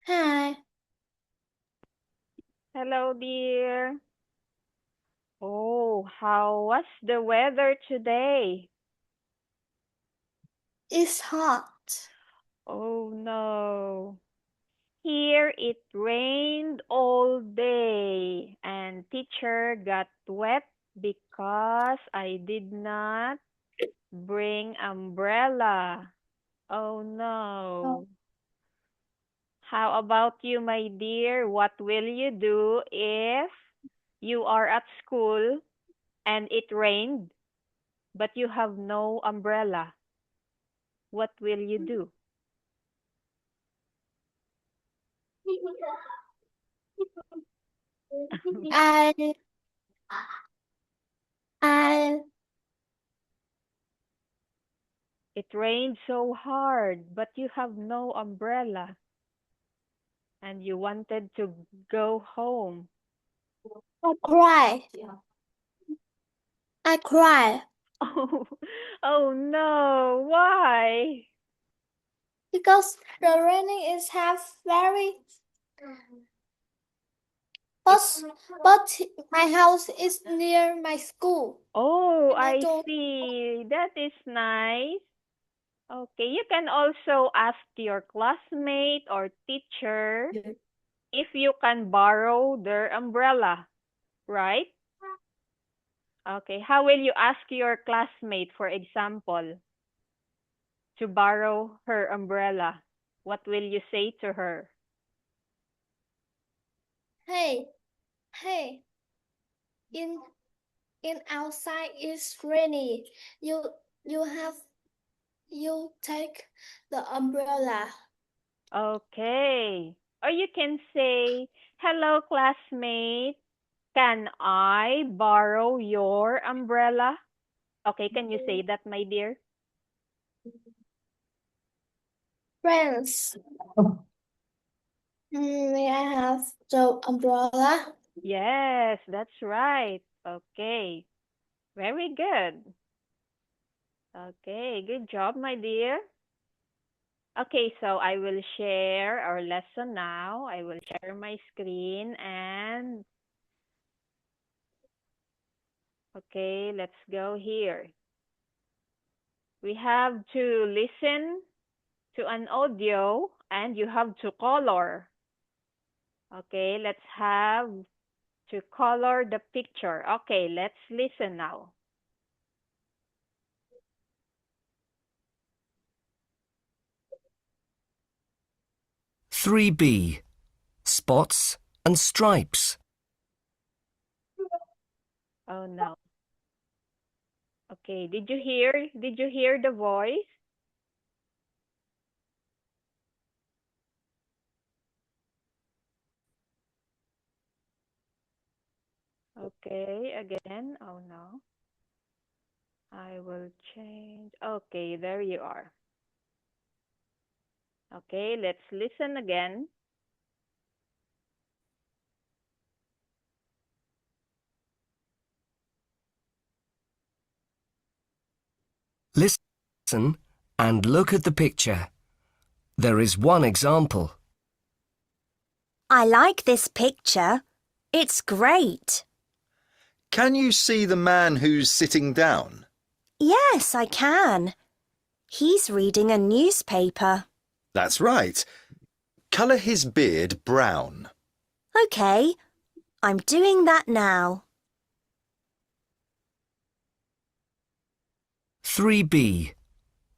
Hi, Hello, dear. Oh, how was the weather today? it's hot. Oh no. Here it rained all day and teacher got wet because I did not bring umbrella. Oh Oh, no. How about you, my dear? What will you do if you are at school and it rained, but you have no umbrella? What will you do? I, I, It rained so hard, but you have no umbrella and you wanted to go home. I cry. I cry Oh, oh no, why? because the raining is half very, It, but, but my house is near my school. oh, And I I don't, see. That is nice. Okay, you can also ask your classmate or teacher if you can borrow their umbrella, right? Okay, how will you ask your classmate, for example, to borrow her umbrella? What will you say to her? hey, hey, in, in outside is rainy. You, you have, you take the umbrella. Okay. Or you can say, hello, classmate. Can I borrow your umbrella? Okay, can you say that, my dear? Friends, may I have the umbrella? Yes, that's right. Okay. Very good. Okay, good job, my dear. Okay, so I will share our lesson now. I will share my screen and okay, let's go here. We have to listen to an audio and you have to color. Okay, let's have to color the picture. Okay, let's listen now. Three B. Spots and stripes. Oh no. Okay, did you hear? Did you hear the voice? Okay, again. Oh no. I will change. Okay, there you are. Okay, let's listen again. Listen and look at the picture. There is one example. I like this picture. It's great. Can you see the man who's sitting down? Yes, I can. He's reading a newspaper. That's right. Colour his beard brown. OK, I'm doing that now. 3B.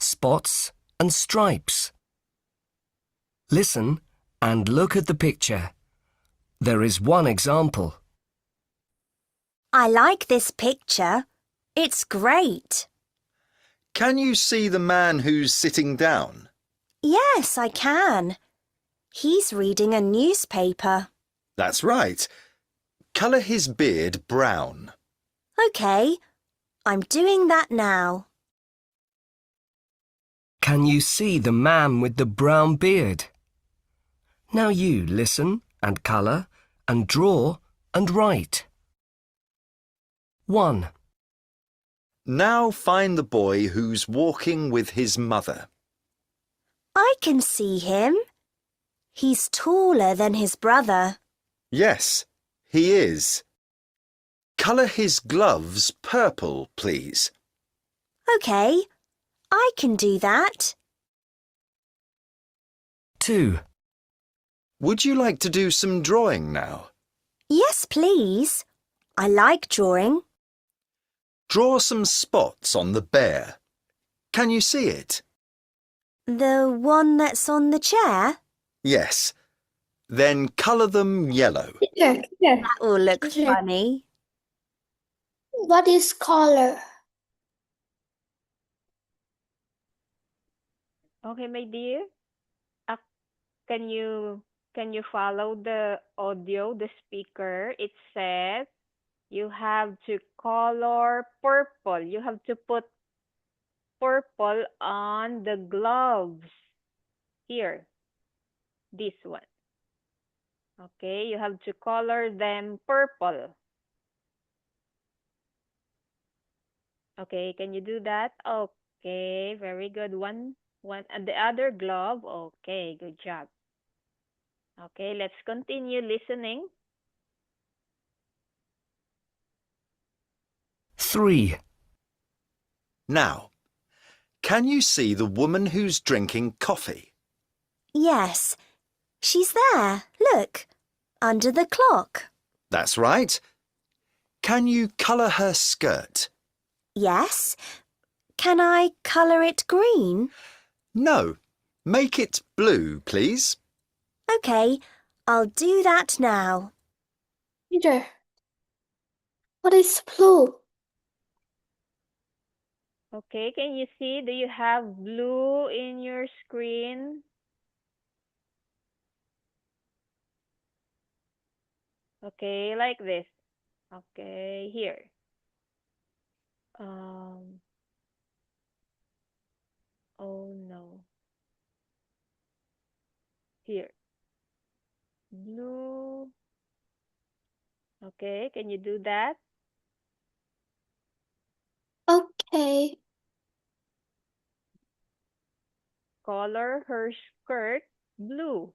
Spots and stripes. Listen and look at the picture. There is one example. I like this picture. It's great. Can you see the man who's sitting down? Yes, I can. He's reading a newspaper. That's right. Colour his beard brown. OK, I'm doing that now. Can you see the man with the brown beard? Now you listen and colour and draw and write. 1. Now find the boy who's walking with his mother. I can see him. He's taller than his brother. Yes, he is. Colour his gloves purple, please. OK, I can do that. 2. Would you like to do some drawing now? Yes, please. I like drawing. Draw some spots on the bear. Can you see it? The one that's on the chair? Yes. Then colour them yellow. Teacher, teacher, That will look Teacher. funny. what is color? Okay, my dear. Uh, can you follow the audio, the speaker? It says you have to color purple. You have to put purple on the gloves. Here. This one. Okay, you have to color them purple. Okay, can you do that? Okay, very good. One and the other glove. Okay, good job. Okay, let's continue listening. 3. Now, can you see the woman who's drinking coffee? Yes, she's there. Look, under the clock. That's right. Can you colour her skirt? Yes. Can I colour it green? No. Make it blue, please. OK, I'll do that now. Teacher, what is blue? Okay, can you see? Do you have blue in your screen? Okay, like this. Okay, here. Oh no. Here. Blue. Okay, can you do that? Okay. Color her skirt blue.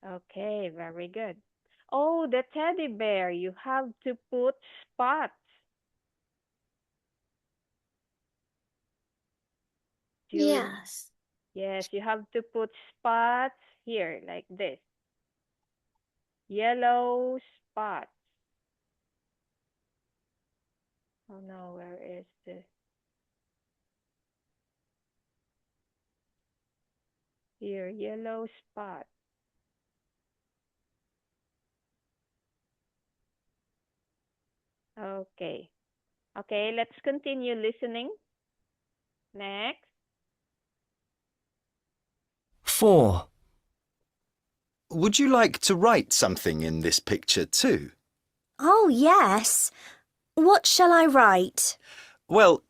Okay, very good. Oh, the teddy bear, you have to put spots. Yes. Yes, you have to put spots here, like this. Yellow spots. Oh no, where is this? Here, yellow spot. Okay. Okay, let's continue listening. Next. 4. Would you like to write something in this picture too? Oh, yes. What shall I write? Well,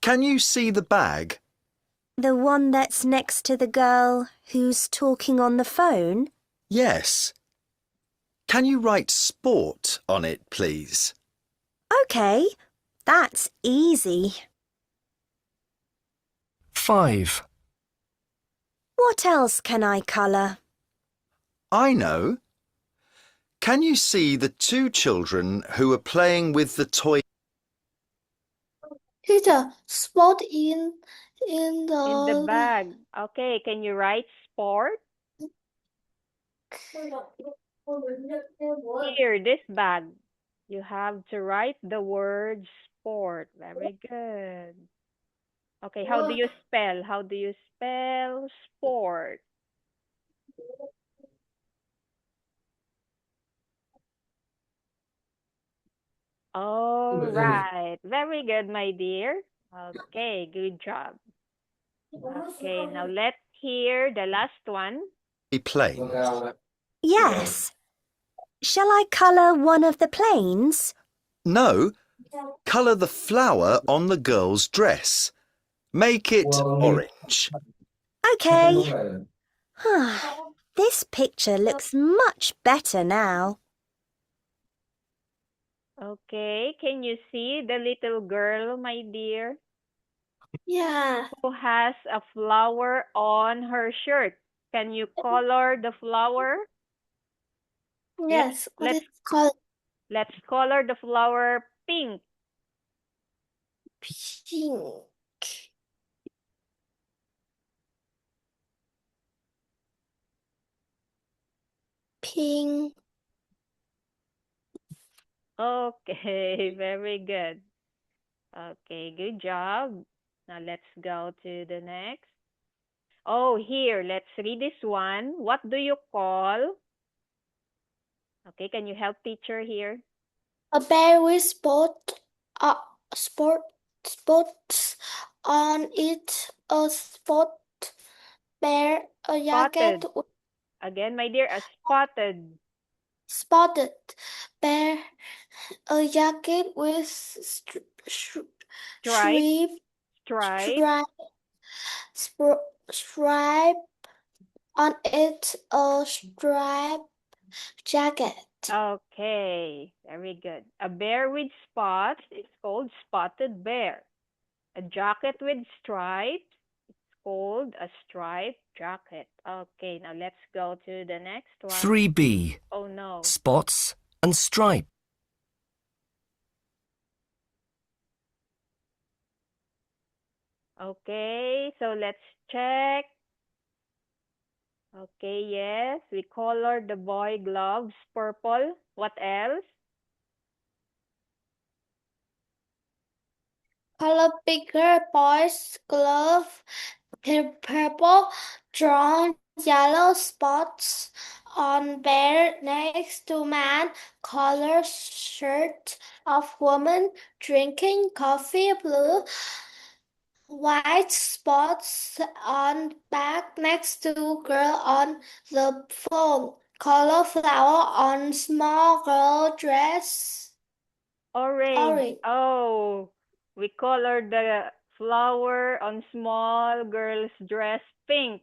can you see the bag? The one that's next to the girl who's talking on the phone? Yes. Can you write sport on it, please? OK, that's easy. 5. What else can I colour? I know. Can you see the two children who are playing with the toy? Teacher, spot in In the bag. Okay, can you write sport? Here, this bag. You have to write the word sport. Very good. Okay, how do you spell? How do you spell sport? All right. Very good, my dear. Okay, good job. Okay, now let's hear the last one. Plane. Yes. Shall I colour one of the planes? No. Colour the flower on the girl's dress. Make it orange. OK. This picture looks much better now. Okay, can you see the little girl, my dear, Yeah. who has a flower on her shirt? Can you color the flower? Yes. What let's is it called? let's color the flower pink. Pink. Pink. Okay, very good. Okay, good job. Now let's go to the next. Oh, here, let's read this one. What do you call? Okay, can you help teacher here? A bear with spots on it. A spot bear. A jacket Spotted. with Again, my dear, a spotted spotted bear. A jacket with stripe, stripe stripe. stripe on it. A striped jacket. Okay, very good. A bear with spots is called spotted bear. A jacket with stripes is called a striped jacket. Okay, now let's go to the next one. 3B. Oh no. Spots and stripe. Okay, so let's check. Okay, yes, we colored the boy gloves purple. What else? Color bigger boy's glove purple, drawn yellow spots on bear next to man, color shirt of woman drinking coffee, blue, white spots on back next to girl on the phone, color flower on small girl dress. Orange. Orange. Oh, we colored the flower on small girl's dress pink.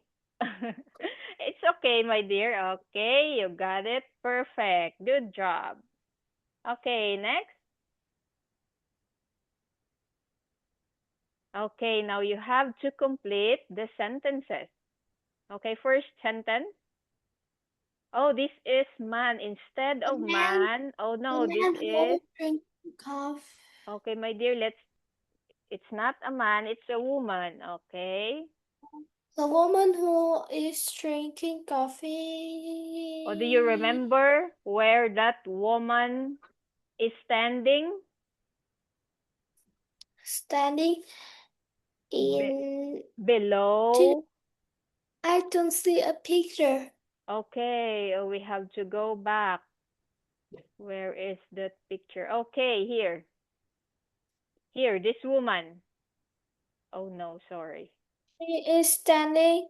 It's okay, my dear. Okay, you got it. Perfect. Good job. Okay, next. Okay, now you have to complete the sentences. Okay, first sentence. Oh, this is man instead of man. Oh no, The this man who is drinks coffee. okay, my dear. It's not a man, it's a woman. Okay. The woman who is drinking coffee. Or do you remember where that woman is standing? Standing in. Below. I don't see a picture. Okay, we have to go back. Where is that picture? Okay, here. Here, this woman. Oh no, sorry. She is standing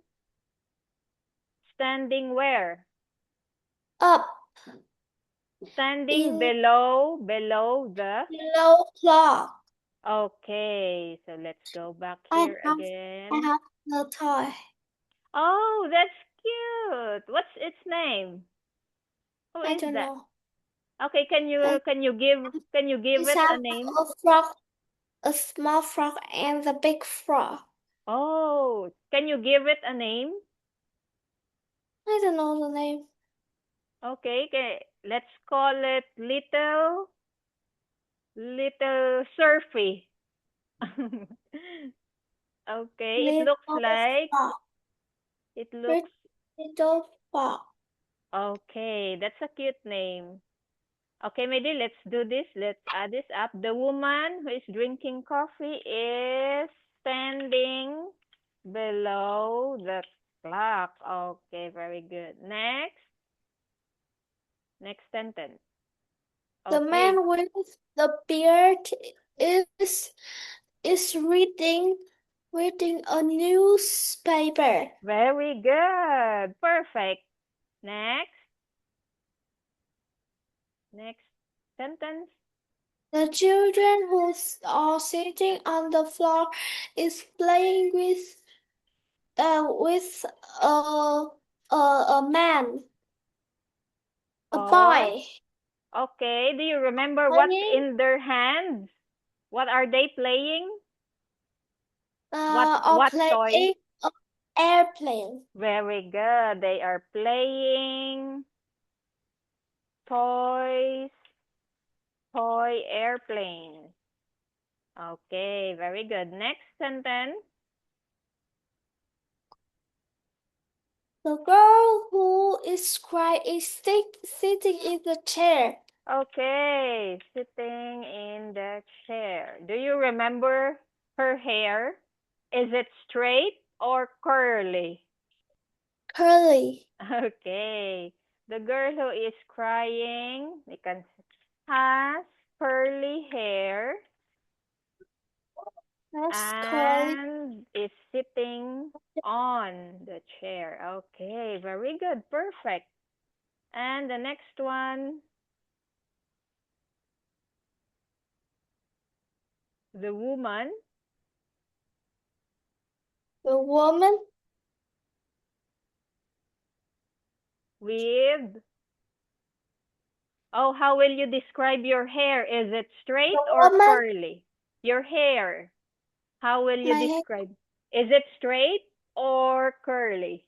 Standing where? up Standing in below the. yellow clock. Okay, so let's go back I here have again. no toy. Oh, that's cute. What's its name? Who I is don't that? know. Okay, can you give It's it a a name? frog, a small frog, and the big frog. Oh, can you give it a name? I don't know the name. Okay, let's call it little Surfy. Okay, it looks like Frog. it looks Little frog. okay. That's a cute name. Okay, maybe let's do this. Let's add this up. The woman who is drinking coffee is standing below the clock. Okay, very good. Next sentence. The Okay, man with the beard is reading a newspaper. very good. Perfect. Next sentence. The children who are sitting on the floor is playing with a man, a Or boy. Okay, do you remember what's Playing. in their hands? What are they playing? Or What toy? playing airplane. Very good. They are playing toy airplanes. Okay, very good. Next sentence. The girl who is crying is sitting in the chair. Okay, sitting in the chair. Do you remember her hair? Is it straight or curly? Curly. Okay. The girl who is crying, has curly hair That's curly. and is sitting on the chair. Okay, very good. Perfect. And the next one, the woman The woman with, oh, how will you describe your hair? Is it straight the or woman curly? Your hair, how will you my hair describe? Is it straight or curly?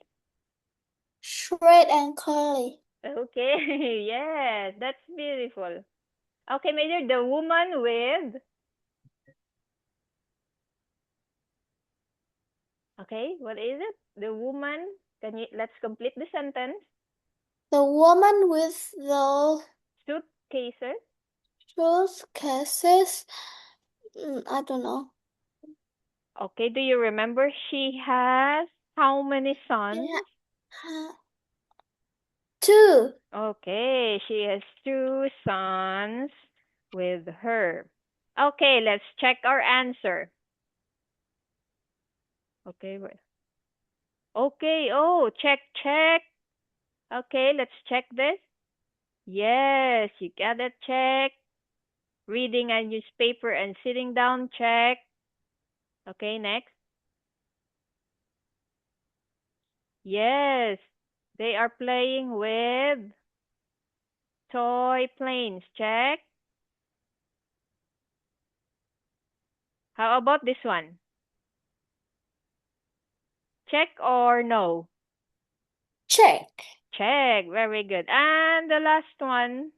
straight and curly. Okay, yes, that's beautiful. Okay, my dear, the woman with, okay, what is it? The woman, let's complete the sentence. The woman with the Suitcases. suitcases. I don't know. Okay, do you remember she has how many sons? Yeah. Two. Okay, she has 2 sons with her. Okay, let's check our answer. Okay, wait. Okay, oh, check. Okay, let's check this. Yes, you got it, check. Reading a newspaper and sitting down, check. Okay, next. Yes, they are playing with toy planes, check. How about this one? Check or no? Check. Check, very good. And the last one?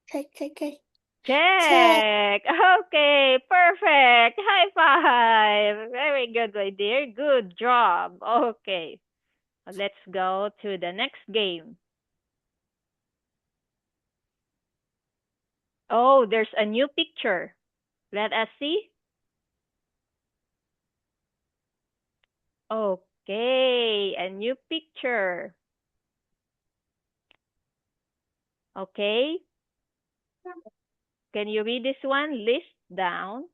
Check. Check. Okay, perfect. High five. Very good, my dear. Good job. Okay, let's go to the next game. Oh, there's a new picture. Let us see. Okay, a new picture. Okay. Can you read this one? List down.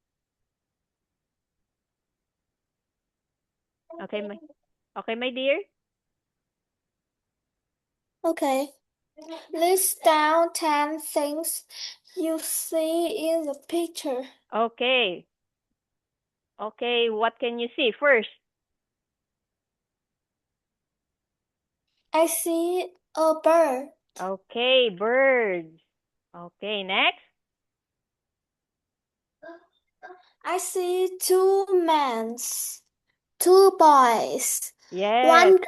Okay, my dear. Okay. List down 10 things you see in the picture. Okay. Okay, what can you see first? I see a bird. Okay, birds. Okay, next. I see 2 men, 2 boys, Yes. 1 girl,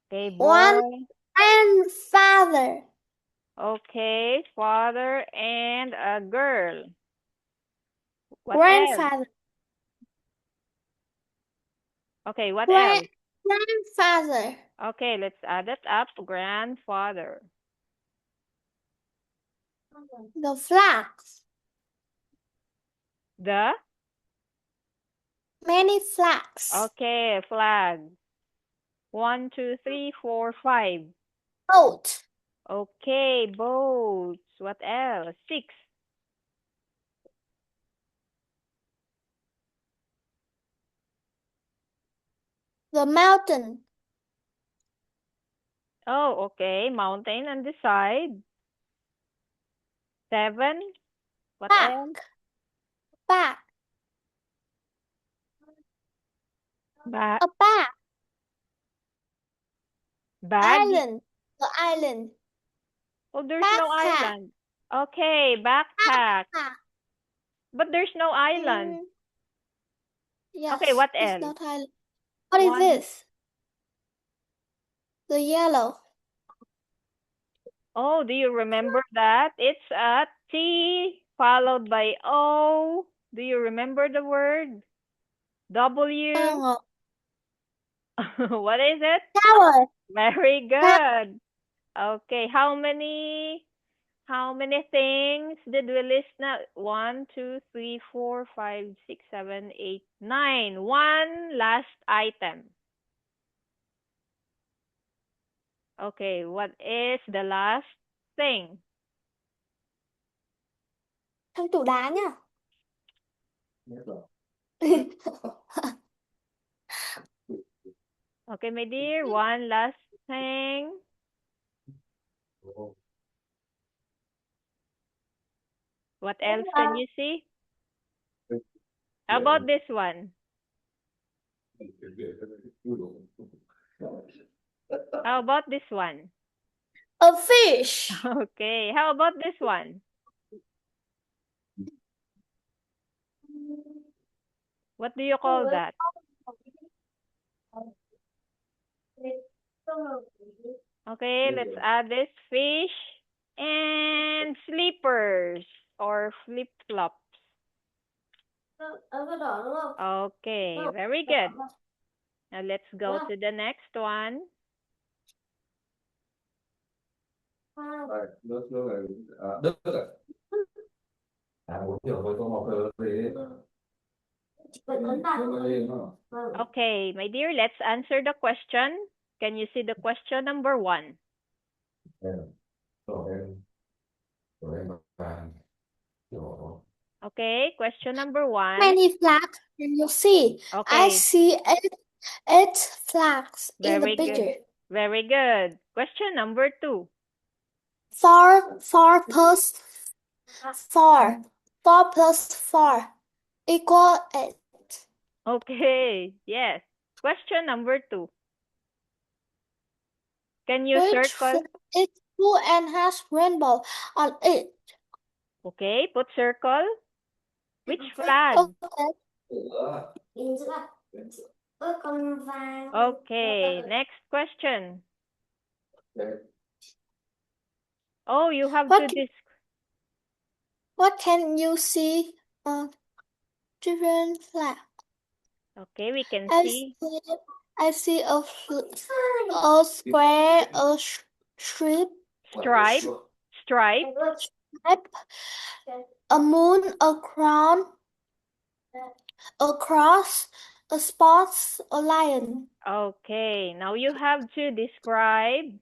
Okay, 1 boy. grandfather. Okay, father and a girl. What else? Grandfather. Okay, what else? Grandfather. Okay, let's add it up. Grandfather. The flags. The? Many flags. Okay, flag. 1, 2, 3, 4, 5. Boat. Okay, boats. What else? 6. The mountain. Oh, okay. Mountain on the side. 7. What else? Bag. Bag. A bag. Bag. Island. The island. Oh, there's no Backpack. island. Okay, backpack. Ah, But there's no island. yes, Okay, what it's else? not island. What is One. this? The yellow. Oh, do you remember that? It's a T followed by O. Do you remember the word? W. Oh, What is it? tower. Very good. Okay, how many things did we list now? 1, 2, 3, 4, 5, 6, 7, 8, 9. One last item. Okay, what is the last thing? Trong tủ đá nhá. Okay, my dear, one last thing. What else can you see? How about this one? How about this one? A fish. Okay, how about this one? What do you call that? Okay, let's add this fish and slippers or flip-flops. Okay, very good. Now let's go to the next one. Okay, my dear, let's answer the question. Can you see the question number 1? Okay, question number 1. Many flags can you see? I Okay, see eight flags in the very good. picture. Very good. Question number 2. 4 plus 4. 4 plus 4 equal 8. Okay, yes. Question number 2. Can you Which circle? flag is blue and has rainbow on it? Okay, put circle. Which flag? Okay, next question. Oh, you have What to What can you see on different flag? Okay, we can I see. see a square, a strip, Stripe, a moon, a crown, a cross, a spots, a lion. Okay, now you have to describe.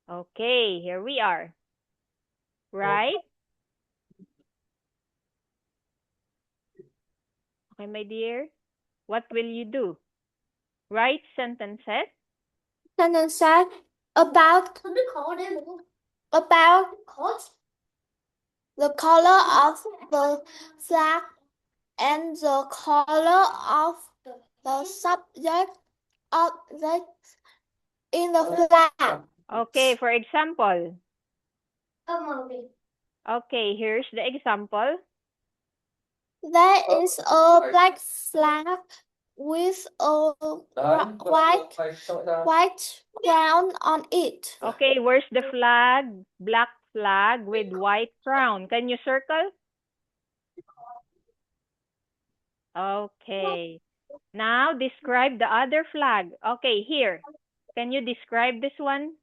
Okay, here we are. Right? Okay, my dear. What will you do? Write sentences. Sentences about the color of the flag and the color of the subject in the flag. Okay, for example. Okay, here's the example. There is a black flag with a white crown on it. Okay, where's the flag? Black flag with white crown. Can you circle? Okay. Now describe the other flag. Okay, here. Can you describe this one?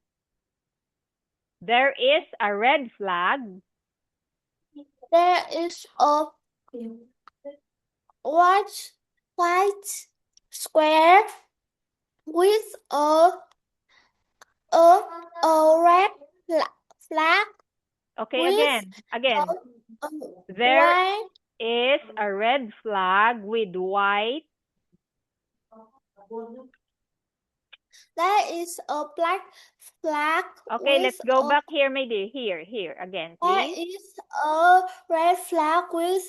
There is a red flag. There is a white square with a red flag. Okay, with again. a There white is a red flag with white. There is a black flag. Okay, let's go back here, my dear. Here again, There please. is a red flag with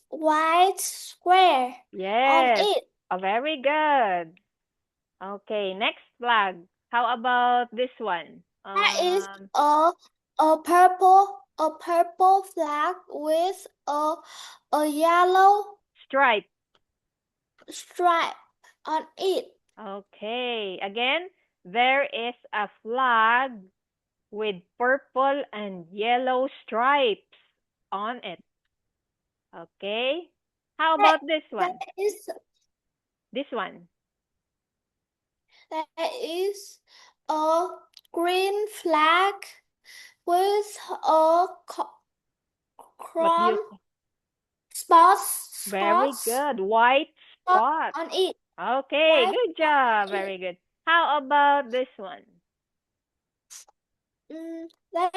white square on Yes. it. Very good. Okay, next flag. How about this one? That is a purple flag with a yellow Stripe. stripe on it. Okay, again, there is a flag with purple and yellow stripes on it. Okay, how about this one? This one. That is a green flag with a What do you? Very spots good. White spot. on it. Okay, White good spot job. on it. Very good. How about this one? That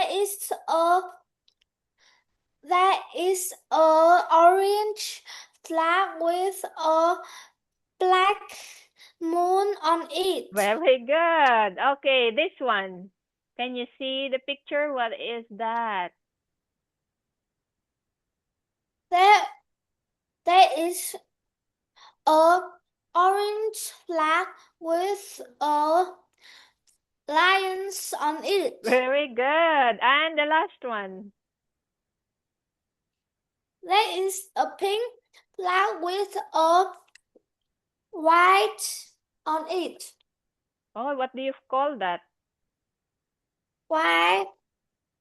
is a orange flag with a black moon on it. Very good. Okay, this one. Can you see the picture? What is that? There is a orange flag with a lions on it. Very good. And the last one. There is a pink flag with a white on it. Oh, what do you call that? White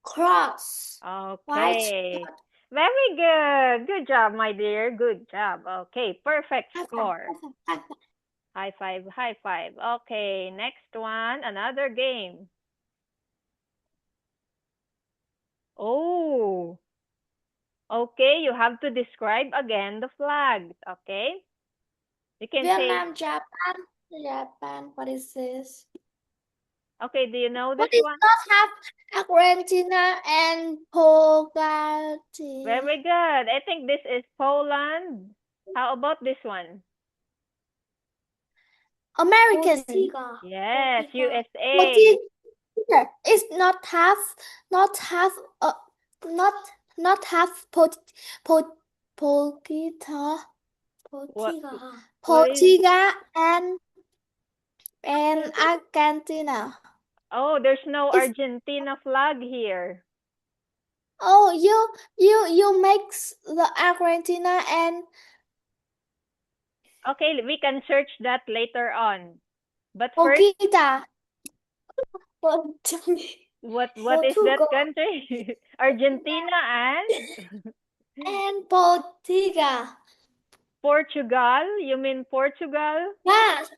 cross. Okay. White. Very good. Good job, my dear. Good job. Okay, perfect High five, score. high five, high five. High five, high five. Okay, next one, another game. Oh, okay, you have to describe again the flags, okay? You can say, Vietnam, Japan. What is this? okay, do you know this What is one? not have Argentina and Portugal? Very good. I think this is Poland. How about this one? American. Yes, USA. Portugal. It's not have not have Portugal. What is Portugal and Argentina. Oh, there's no It's- Argentina flag here. Oh, you mix the Argentina and Okay, we can search that later on. But first, Portugal. what is that Portugal. country? Argentina and And Portugal. Portugal? You mean Portugal? Yes.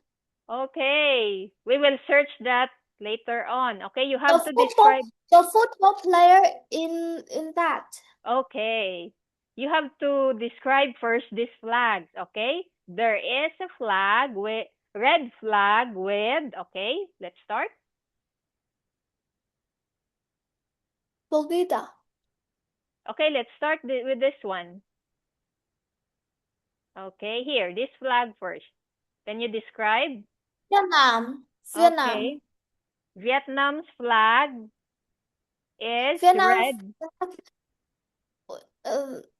Okay, we will search that later on. Okay, you have to football, describe. the football player in that. Okay, you have to describe first these flags. Okay, there is a flag with red flag with. Okay, let's start. Portugal. Okay, let's start with this one. Okay, here, this flag first. Can you describe? Vietnam. Okay. Vietnam's flag is Vietnam. red.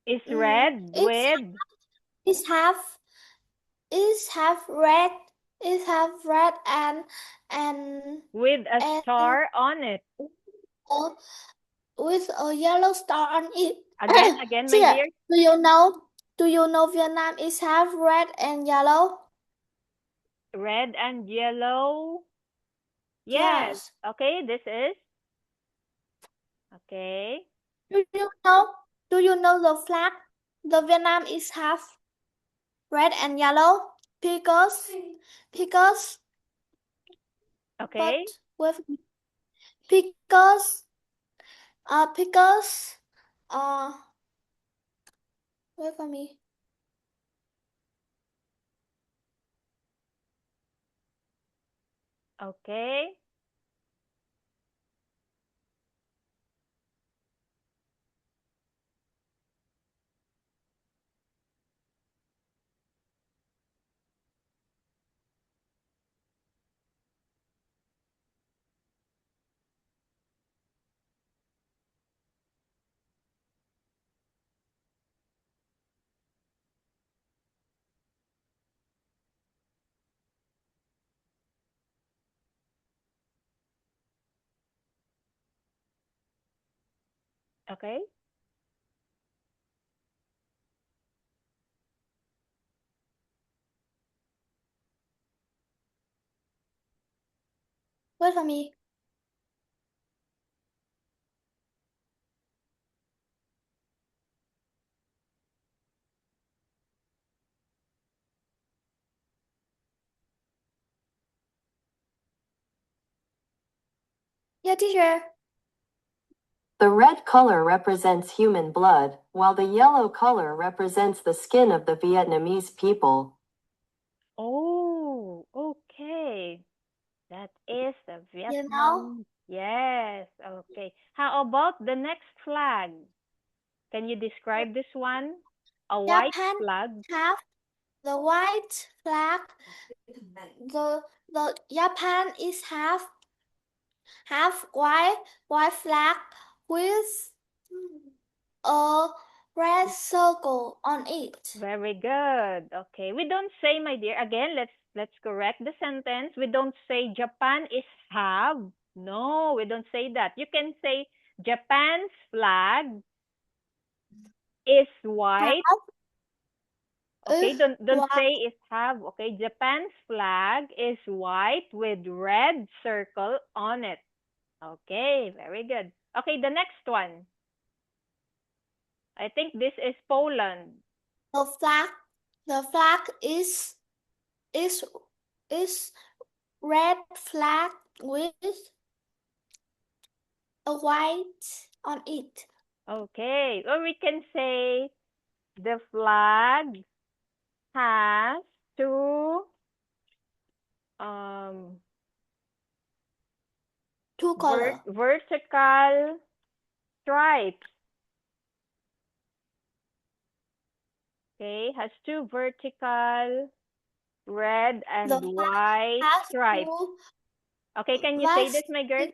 Is Mm, red it's- with It have red. It have red and with a and star on it. uh, with a yellow star on it. Again, my Tia, dear. Do you know Vietnam is have red and yellow? Red and yellow. Yes. Okay, this is. Okay. Do you know the flag? The Vietnam is half red and yellow because Okay. but with because wait for me. Okay. Okay? Wait for me. Yeah, teacher. The red color represents human blood, while the yellow color represents the skin of the Vietnamese people. Oh, okay. That is the You know, Vietnam. Yes, okay. How about the next flag? Can you describe this one? A white Japan flag. have the white flag. The Japan is have white flag with a red circle on it. Very good. Okay. We don't say, my dear, again, let's correct the sentence. We don't say Japan is have. No, we don't say that. You can say Japan's flag is white. Okay, Is don't white. say is have. Okay, Japan's flag is white with red circle on it. Okay, very good. Okay, the next one. I think this is Poland. The flag is red flag with a white on it. Okay, or we can say the flag has two Color. vertical stripes. Okay, has two vertical red and The flag white has stripes. two Okay, can you say this, my girl?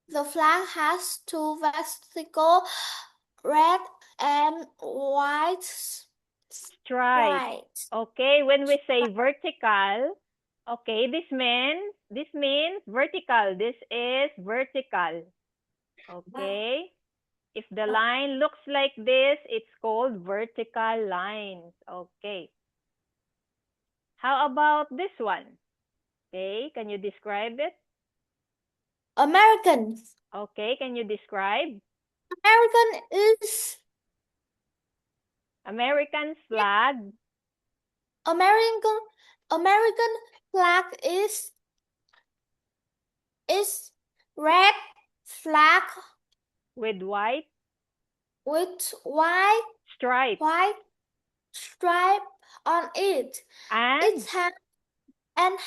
The flag has two vertical red and white Stripes. Okay, when we say vertical, okay, this means vertical. This is vertical. Okay? If the line looks like this, it's called vertical lines. Okay. How about this one? Okay, can you describe it? American. Okay, can you describe? American flag. American flag is red flag With white stripe on it. and It has and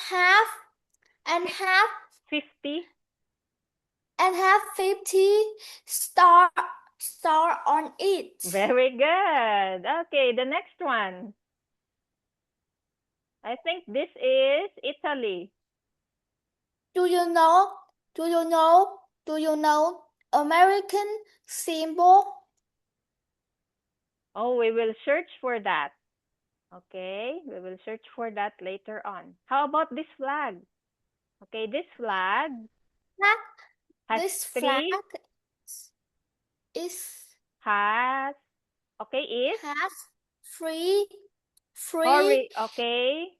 have 50 star on it. Very good. Okay, the next one. I think this is Italy. Do you know American symbol? Oh, we will search for that. Okay, we will search for that later on. How about this flag? Okay, this flag has This three. flag is Has three okay,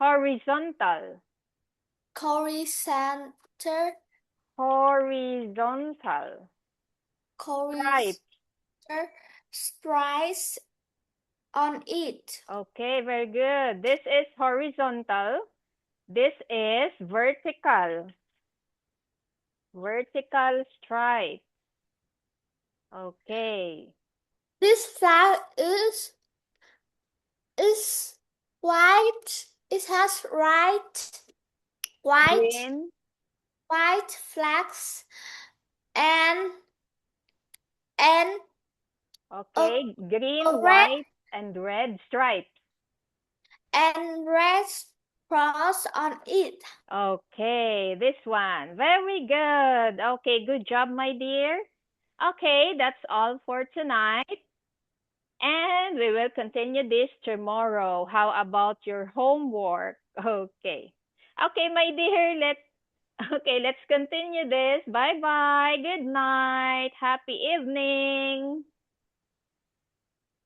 horizontal. Horizontal. Stripes on it. Okay, very good. This is horizontal. This is vertical. Vertical stripe. Okay. This flag is white. It has Green. white flags and okay, green, red, white, and red stripes. and red cross on it. Okay, this one. Very good. Okay, good job, my dear. Okay, that's all for tonight. And we will continue this tomorrow. How about your homework? Okay. Okay, my dear, Okay, let's continue this. Bye-bye. Good night. Happy evening.